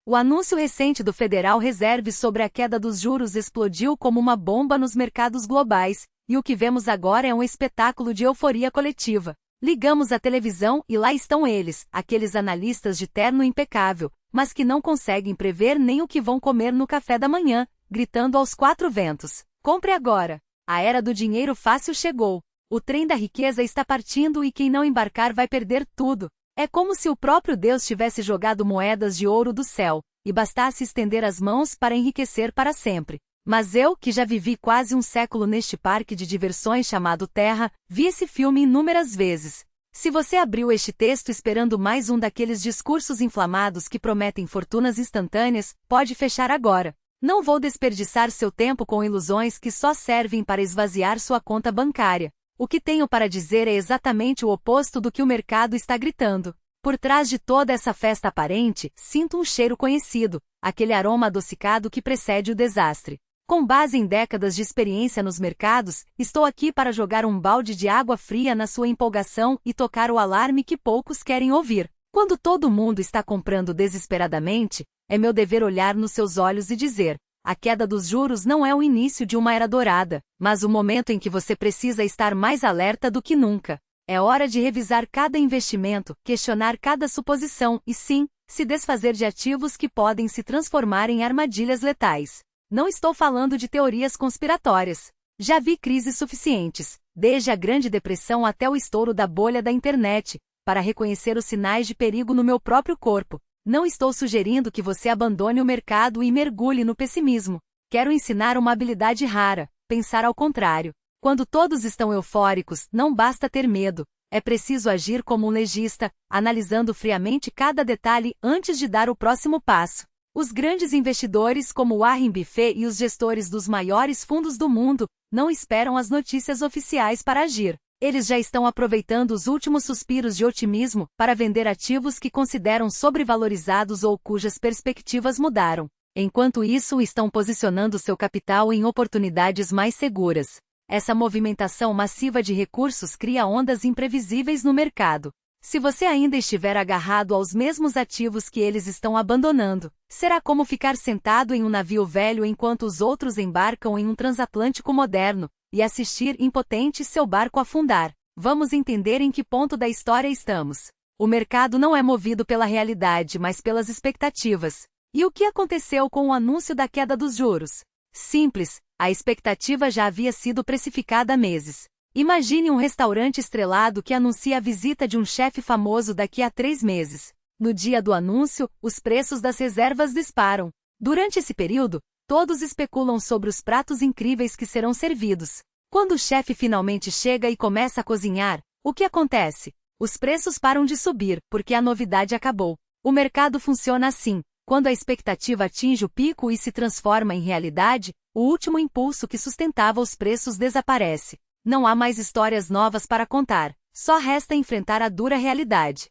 O anúncio recente do Federal Reserve sobre a queda dos juros explodiu como uma bomba nos mercados globais, e o que vemos agora é um espetáculo de euforia coletiva. Ligamos a televisão e lá estão eles, aqueles analistas de terno impecável, mas que não conseguem prever nem o que vão comer no café da manhã, gritando aos quatro ventos: compre agora! A era do dinheiro fácil chegou. O trem da riqueza está partindo e quem não embarcar vai perder tudo. É como se o próprio Deus tivesse jogado moedas de ouro do céu, e bastasse estender as mãos para enriquecer para sempre. Mas eu, que já vivi quase um século neste parque de diversões chamado Terra, vi esse filme inúmeras vezes. Se você abriu este texto esperando mais um daqueles discursos inflamados que prometem fortunas instantâneas, pode fechar agora. Não vou desperdiçar seu tempo com ilusões que só servem para esvaziar sua conta bancária. O que tenho para dizer é exatamente o oposto do que o mercado está gritando. Por trás de toda essa festa aparente, sinto um cheiro conhecido, aquele aroma adocicado que precede o desastre. Com base em décadas de experiência nos mercados, estou aqui para jogar um balde de água fria na sua empolgação e tocar o alarme que poucos querem ouvir. Quando todo mundo está comprando desesperadamente, é meu dever olhar nos seus olhos e dizer: a queda dos juros não é o início de uma era dourada, mas o momento em que você precisa estar mais alerta do que nunca. É hora de revisar cada investimento, questionar cada suposição e, sim, se desfazer de ativos que podem se transformar em armadilhas letais. Não estou falando de teorias conspiratórias. Já vi crises suficientes, desde a Grande Depressão até o estouro da bolha da internet, para reconhecer os sinais de perigo no meu próprio corpo. Não estou sugerindo que você abandone o mercado e mergulhe no pessimismo. Quero ensinar uma habilidade rara: pensar ao contrário. Quando todos estão eufóricos, não basta ter medo. É preciso agir como um legista, analisando friamente cada detalhe antes de dar o próximo passo. Os grandes investidores como Warren Buffett e os gestores dos maiores fundos do mundo não esperam as notícias oficiais para agir. Eles já estão aproveitando os últimos suspiros de otimismo para vender ativos que consideram sobrevalorizados ou cujas perspectivas mudaram. Enquanto isso, estão posicionando seu capital em oportunidades mais seguras. Essa movimentação massiva de recursos cria ondas imprevisíveis no mercado. Se você ainda estiver agarrado aos mesmos ativos que eles estão abandonando, será como ficar sentado em um navio velho enquanto os outros embarcam em um transatlântico moderno, e assistir impotente seu barco afundar. Vamos entender em que ponto da história estamos. O mercado não é movido pela realidade, mas pelas expectativas. E o que aconteceu com o anúncio da queda dos juros? Simples, a expectativa já havia sido precificada há meses. Imagine um restaurante estrelado que anuncia a visita de um chefe famoso daqui a 3 meses. No dia do anúncio, os preços das reservas disparam. Durante esse período, todos especulam sobre os pratos incríveis que serão servidos. Quando o chefe finalmente chega e começa a cozinhar, o que acontece? Os preços param de subir, porque a novidade acabou. O mercado funciona assim: quando a expectativa atinge o pico e se transforma em realidade, o último impulso que sustentava os preços desaparece. Não há mais histórias novas para contar, só resta enfrentar a dura realidade.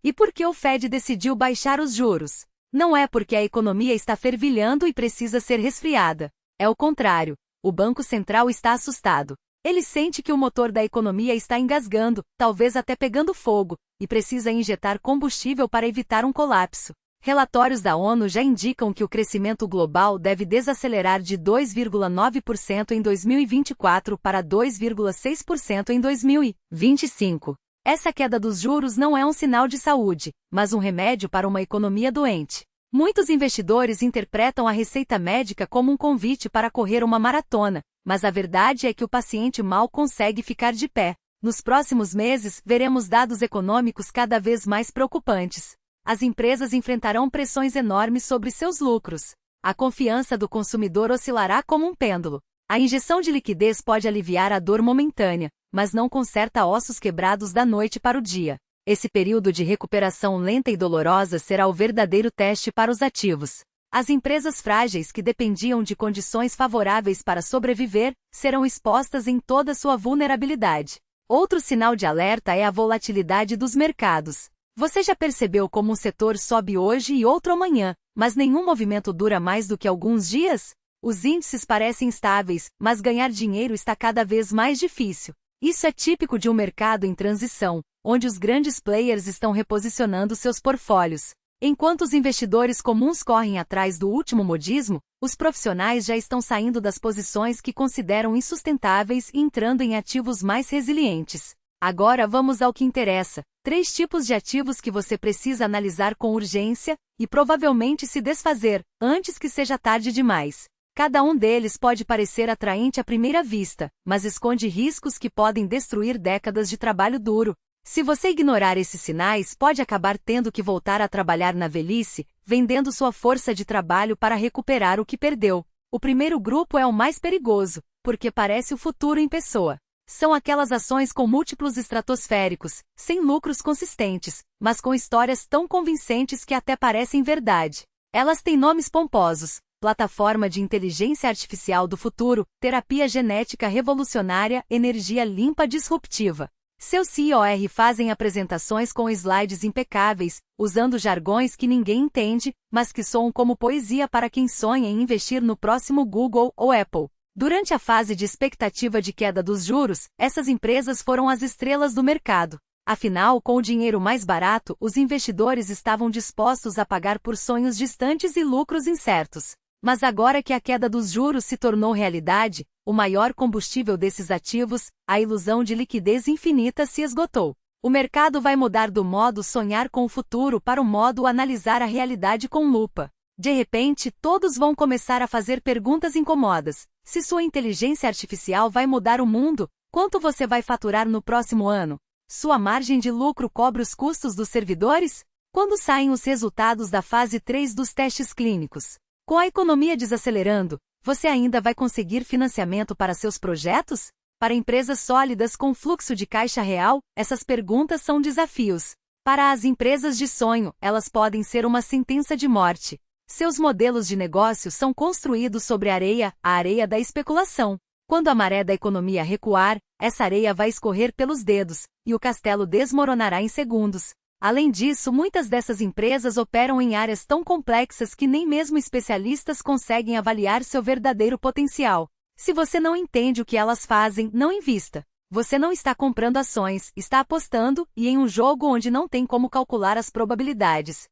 E por que o Fed decidiu baixar os juros? Não é porque a economia está fervilhando e precisa ser resfriada. É o contrário. O Banco Central está assustado. Ele sente que o motor da economia está engasgando, talvez até pegando fogo, e precisa injetar combustível para evitar um colapso. Relatórios da ONU já indicam que o crescimento global deve desacelerar de 2,9% em 2024 para 2,6% em 2025. Essa queda dos juros não é um sinal de saúde, mas um remédio para uma economia doente. Muitos investidores interpretam a receita médica como um convite para correr uma maratona, mas a verdade é que o paciente mal consegue ficar de pé. Nos próximos meses, veremos dados econômicos cada vez mais preocupantes. As empresas enfrentarão pressões enormes sobre seus lucros. A confiança do consumidor oscilará como um pêndulo. A injeção de liquidez pode aliviar a dor momentânea, mas não conserta ossos quebrados da noite para o dia. Esse período de recuperação lenta e dolorosa será o verdadeiro teste para os ativos. As empresas frágeis que dependiam de condições favoráveis para sobreviver, serão expostas em toda sua vulnerabilidade. Outro sinal de alerta é a volatilidade dos mercados. Você já percebeu como um setor sobe hoje e outro amanhã, mas nenhum movimento dura mais do que alguns dias? Os índices parecem estáveis, mas ganhar dinheiro está cada vez mais difícil. Isso é típico de um mercado em transição, onde os grandes players estão reposicionando seus portfólios. Enquanto os investidores comuns correm atrás do último modismo, os profissionais já estão saindo das posições que consideram insustentáveis e entrando em ativos mais resilientes. Agora vamos ao que interessa: 3 tipos de ativos que você precisa analisar com urgência e provavelmente se desfazer, antes que seja tarde demais. Cada um deles pode parecer atraente à primeira vista, mas esconde riscos que podem destruir décadas de trabalho duro. Se você ignorar esses sinais, pode acabar tendo que voltar a trabalhar na velhice, vendendo sua força de trabalho para recuperar o que perdeu. O primeiro grupo é o mais perigoso, porque parece o futuro em pessoa. São aquelas ações com múltiplos estratosféricos, sem lucros consistentes, mas com histórias tão convincentes que até parecem verdade. Elas têm nomes pomposos: plataforma de inteligência artificial do futuro, terapia genética revolucionária, energia limpa disruptiva. Seus CEOs fazem apresentações com slides impecáveis, usando jargões que ninguém entende, mas que soam como poesia para quem sonha em investir no próximo Google ou Apple. Durante a fase de expectativa de queda dos juros, essas empresas foram as estrelas do mercado. Afinal, com o dinheiro mais barato, os investidores estavam dispostos a pagar por sonhos distantes e lucros incertos. Mas agora que a queda dos juros se tornou realidade, o maior combustível desses ativos, a ilusão de liquidez infinita, se esgotou. O mercado vai mudar do modo sonhar com o futuro para o modo analisar a realidade com lupa. De repente, todos vão começar a fazer perguntas incômodas. Se sua inteligência artificial vai mudar o mundo, quanto você vai faturar no próximo ano? Sua margem de lucro cobre os custos dos servidores? Quando saem os resultados da fase 3 dos testes clínicos? Com a economia desacelerando, você ainda vai conseguir financiamento para seus projetos? Para empresas sólidas com fluxo de caixa real, essas perguntas são desafios. Para as empresas de sonho, elas podem ser uma sentença de morte. Seus modelos de negócio são construídos sobre a areia da especulação. Quando a maré da economia recuar, essa areia vai escorrer pelos dedos, e o castelo desmoronará em segundos. Além disso, muitas dessas empresas operam em áreas tão complexas que nem mesmo especialistas conseguem avaliar seu verdadeiro potencial. Se você não entende o que elas fazem, não invista. Você não está comprando ações, está apostando, e em um jogo onde não tem como calcular as probabilidades.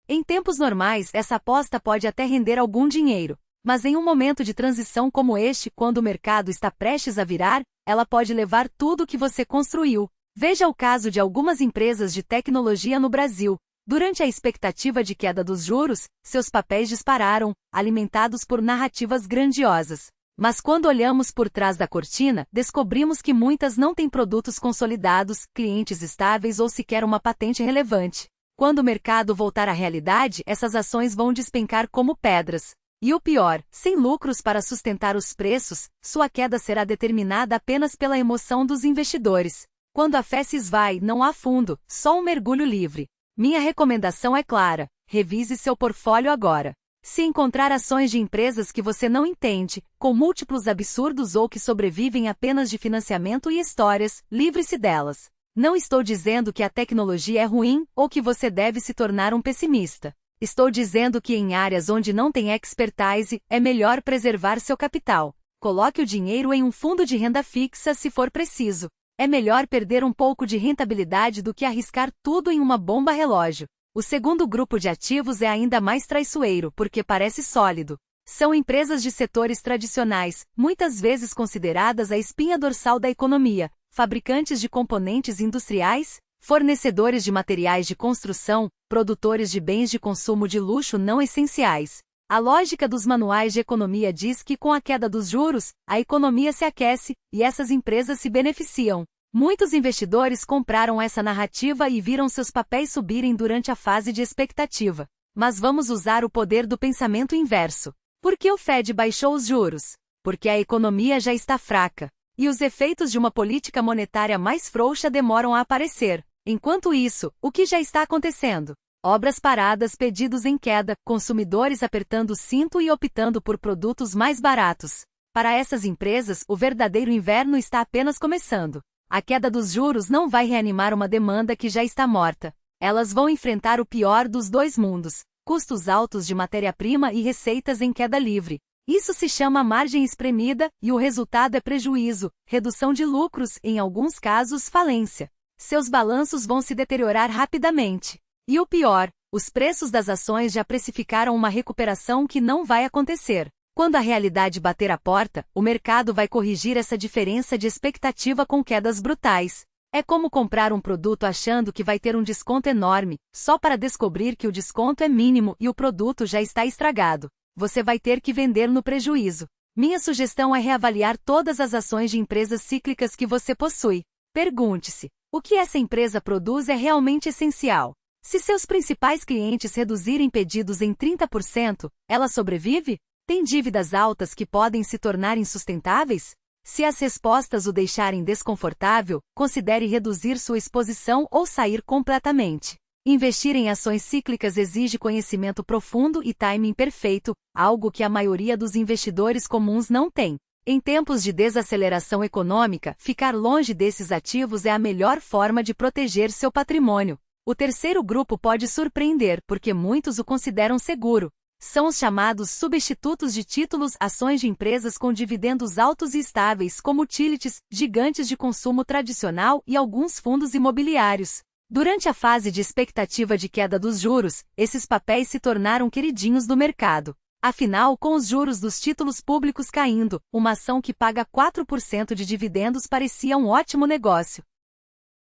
Em tempos normais, essa aposta pode até render algum dinheiro, mas em um momento de transição como este, quando o mercado está prestes a virar, ela pode levar tudo o que você construiu. Veja o caso de algumas empresas de tecnologia no Brasil. Durante a expectativa de queda dos juros, seus papéis dispararam, alimentados por narrativas grandiosas. Mas quando olhamos por trás da cortina, descobrimos que muitas não têm produtos consolidados, clientes estáveis ou sequer uma patente relevante. Quando o mercado voltar à realidade, essas ações vão despencar como pedras. E o pior, sem lucros para sustentar os preços, sua queda será determinada apenas pela emoção dos investidores. Quando a fé se esvai, não há fundo, só um mergulho livre. Minha recomendação é clara: revise seu portfólio agora. Se encontrar ações de empresas que você não entende, com múltiplos absurdos ou que sobrevivem apenas de financiamento e histórias, livre-se delas. Não estou dizendo que a tecnologia é ruim ou que você deve se tornar um pessimista. Estou dizendo que em áreas onde não tem expertise, é melhor preservar seu capital. Coloque o dinheiro em um fundo de renda fixa se for preciso. É melhor perder um pouco de rentabilidade do que arriscar tudo em uma bomba relógio. O segundo grupo de ativos é ainda mais traiçoeiro porque parece sólido. São empresas de setores tradicionais, muitas vezes consideradas a espinha dorsal da economia, fabricantes de componentes industriais, fornecedores de materiais de construção, produtores de bens de consumo de luxo não essenciais. A lógica dos manuais de economia diz que com a queda dos juros, a economia se aquece, e essas empresas se beneficiam. Muitos investidores compraram essa narrativa e viram seus papéis subirem durante a fase de expectativa. Mas vamos usar o poder do pensamento inverso. Por que o Fed baixou os juros? Porque a economia já está fraca. E os efeitos de uma política monetária mais frouxa demoram a aparecer. Enquanto isso, o que já está acontecendo? Obras paradas, pedidos em queda, consumidores apertando o cinto e optando por produtos mais baratos. Para essas empresas, o verdadeiro inverno está apenas começando. A queda dos juros não vai reanimar uma demanda que já está morta. Elas vão enfrentar o pior dos dois mundos: custos altos de matéria-prima e receitas em queda livre. Isso se chama margem espremida, e o resultado é prejuízo, redução de lucros, em alguns casos falência. Seus balanços vão se deteriorar rapidamente. E o pior, Os preços das ações já precificaram uma recuperação que não vai acontecer. Quando a realidade bater a porta, o mercado vai corrigir essa diferença de expectativa com quedas brutais. É como comprar um produto achando que vai ter um desconto enorme, só para descobrir que o desconto é mínimo e o produto já está estragado. Você vai ter que vender no prejuízo. Minha sugestão é reavaliar todas as ações de empresas cíclicas que você possui. Pergunte-se: o que essa empresa produz é realmente essencial? Se seus principais clientes reduzirem pedidos em 30%, ela sobrevive? Tem dívidas altas que podem se tornar insustentáveis? Se as respostas o deixarem desconfortável, considere reduzir sua exposição ou sair completamente. Investir em ações cíclicas exige conhecimento profundo e timing perfeito, algo que a maioria dos investidores comuns não tem. Em tempos de desaceleração econômica, ficar longe desses ativos é a melhor forma de proteger seu patrimônio. O terceiro grupo pode surpreender porque muitos o consideram seguro. São os chamados substitutos de títulos, ações de empresas com dividendos altos e estáveis, como utilities, gigantes de consumo tradicional e alguns fundos imobiliários. Durante a fase de expectativa de queda dos juros, esses papéis se tornaram queridinhos do mercado. Afinal, com os juros dos títulos públicos caindo, uma ação que paga 4% de dividendos parecia um ótimo negócio.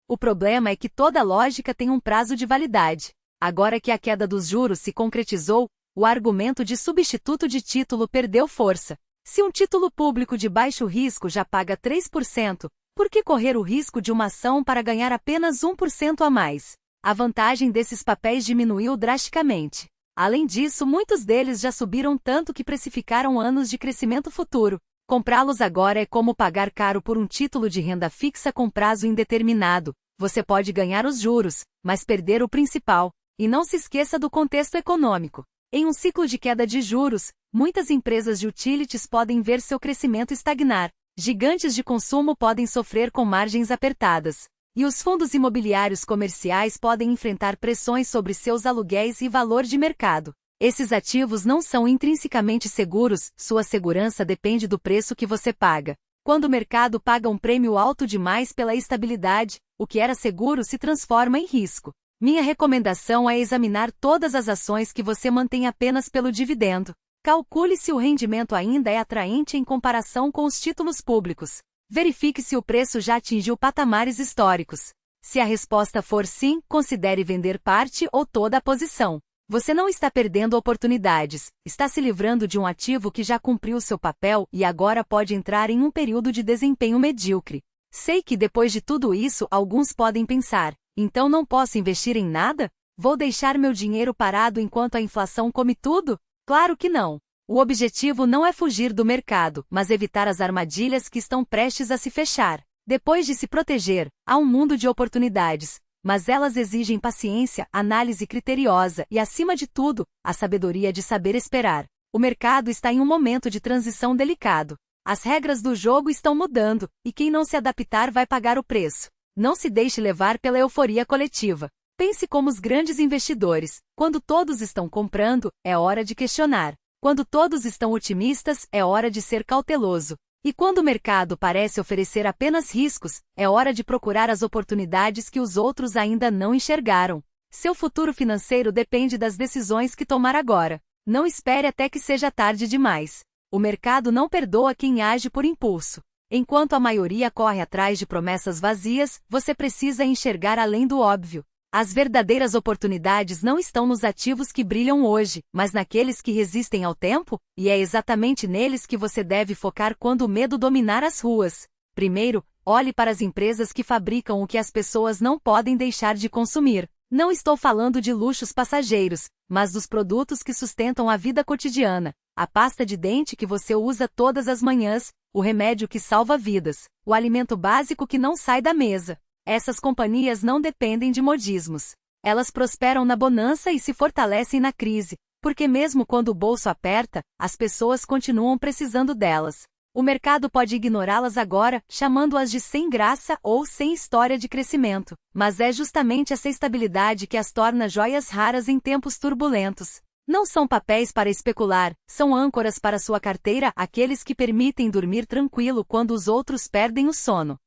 O problema é que toda lógica tem um prazo de validade. Agora que a queda dos juros se concretizou, o argumento de substituto de título perdeu força. Se um título público de baixo risco já paga 3%, por que correr o risco de uma ação para ganhar apenas 1% a mais? A vantagem desses papéis diminuiu drasticamente. Além disso, muitos deles já subiram tanto que precificaram anos de crescimento futuro. Comprá-los agora é como pagar caro por um título de renda fixa com prazo indeterminado. Você pode ganhar os juros, mas perder o principal. E não se esqueça do contexto econômico. Em um ciclo de queda de juros, muitas empresas de utilities podem ver seu crescimento estagnar. Gigantes de consumo podem sofrer com margens apertadas. E os fundos imobiliários comerciais podem enfrentar pressões sobre seus aluguéis e valor de mercado. Esses ativos não são intrinsecamente seguros, sua segurança depende do preço que você paga. Quando o mercado paga um prêmio alto demais pela estabilidade, o que era seguro se transforma em risco. Minha recomendação é examinar todas as ações que você mantém apenas pelo dividendo. Calcule se o rendimento ainda é atraente em comparação com os títulos públicos. Verifique se o preço já atingiu patamares históricos. Se a resposta for sim, considere vender parte ou toda a posição. Você não está perdendo oportunidades, está se livrando de um ativo que já cumpriu seu papel e agora pode entrar em um período de desempenho medíocre. Sei que depois de tudo isso alguns podem pensar: então não posso investir em nada? Vou deixar meu dinheiro parado enquanto a inflação come tudo? Claro que não. O objetivo não é fugir do mercado, mas evitar as armadilhas que estão prestes a se fechar. Depois de se proteger, há um mundo de oportunidades, mas elas exigem paciência, análise criteriosa e, acima de tudo, a sabedoria de saber esperar. O mercado está em um momento de transição delicado. As regras do jogo estão mudando, e quem não se adaptar vai pagar o preço. Não se deixe levar pela euforia coletiva. Pense como os grandes investidores. Quando todos estão comprando, é hora de questionar. Quando todos estão otimistas, é hora de ser cauteloso. E quando o mercado parece oferecer apenas riscos, é hora de procurar as oportunidades que os outros ainda não enxergaram. Seu futuro financeiro depende das decisões que tomar agora. Não espere até que seja tarde demais. O mercado não perdoa quem age por impulso. Enquanto a maioria corre atrás de promessas vazias, você precisa enxergar além do óbvio. As verdadeiras oportunidades não estão nos ativos que brilham hoje, mas naqueles que resistem ao tempo, e é exatamente neles que você deve focar quando o medo dominar as ruas. Primeiro, olhe para as empresas que fabricam o que as pessoas não podem deixar de consumir. Não estou falando de luxos passageiros, mas dos produtos que sustentam a vida cotidiana. A pasta de dente que você usa todas as manhãs, o remédio que salva vidas, o alimento básico que não sai da mesa. Essas companhias não dependem de modismos. Elas prosperam na bonança e se fortalecem na crise, porque mesmo quando o bolso aperta, as pessoas continuam precisando delas. O mercado pode ignorá-las agora, chamando-as de sem graça ou sem história de crescimento, mas é justamente essa estabilidade que as torna joias raras em tempos turbulentos. Não são papéis para especular, são âncoras para sua carteira, aqueles que permitem dormir tranquilo quando os outros perdem o sono.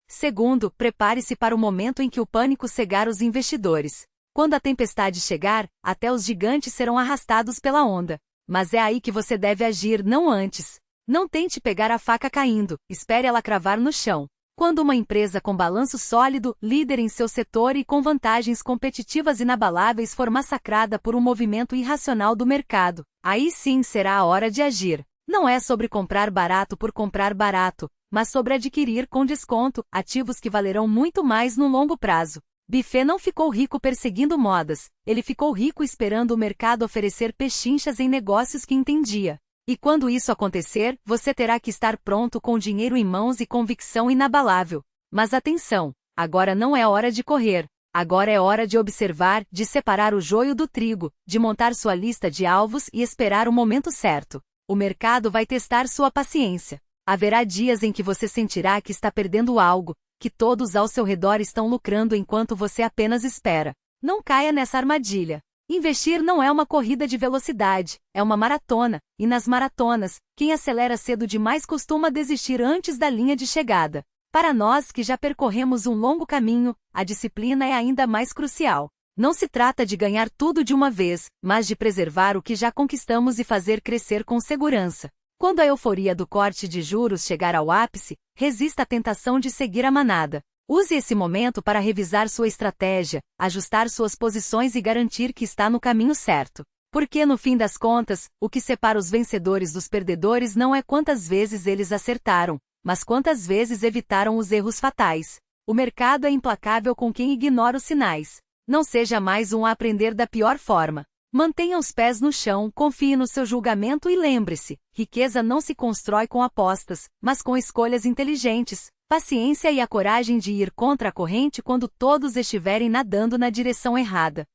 Segundo, prepare-se para o momento em que o pânico cegar os investidores. Quando a tempestade chegar, até os gigantes serão arrastados pela onda. Mas é aí que você deve agir, não antes. Não tente pegar a faca caindo, espere ela cravar no chão. Quando uma empresa com balanço sólido, líder em seu setor e com vantagens competitivas inabaláveis for massacrada por um movimento irracional do mercado, aí sim será a hora de agir. Não é sobre comprar barato por comprar barato, mas sobre adquirir com desconto ativos que valerão muito mais no longo prazo. Buffett não ficou rico perseguindo modas, ele ficou rico esperando o mercado oferecer pechinchas em negócios que entendia. E quando isso acontecer, você terá que estar pronto com dinheiro em mãos e convicção inabalável. Mas atenção, agora não é hora de correr. Agora é hora de observar, de separar o joio do trigo, de montar sua lista de alvos e esperar o momento certo. O mercado vai testar sua paciência. Haverá dias em que você sentirá que está perdendo algo, que todos ao seu redor estão lucrando enquanto você apenas espera. Não caia nessa armadilha. Investir não é uma corrida de velocidade, é uma maratona, e nas maratonas, quem acelera cedo demais costuma desistir antes da linha de chegada. Para nós que já percorremos um longo caminho, a disciplina é ainda mais crucial. Não se trata de ganhar tudo de uma vez, mas de preservar o que já conquistamos e fazer crescer com segurança. Quando a euforia do corte de juros chegar ao ápice, resista à tentação de seguir a manada. Use esse momento para revisar sua estratégia, ajustar suas posições e garantir que está no caminho certo. Porque no fim das contas, o que separa os vencedores dos perdedores não é quantas vezes eles acertaram, mas quantas vezes evitaram os erros fatais. O mercado é implacável com quem ignora os sinais. Não seja mais um a aprender da pior forma. Mantenha os pés no chão, confie no seu julgamento e lembre-se, riqueza não se constrói com apostas, mas com escolhas inteligentes, paciência e a coragem de ir contra a corrente quando todos estiverem nadando na direção errada.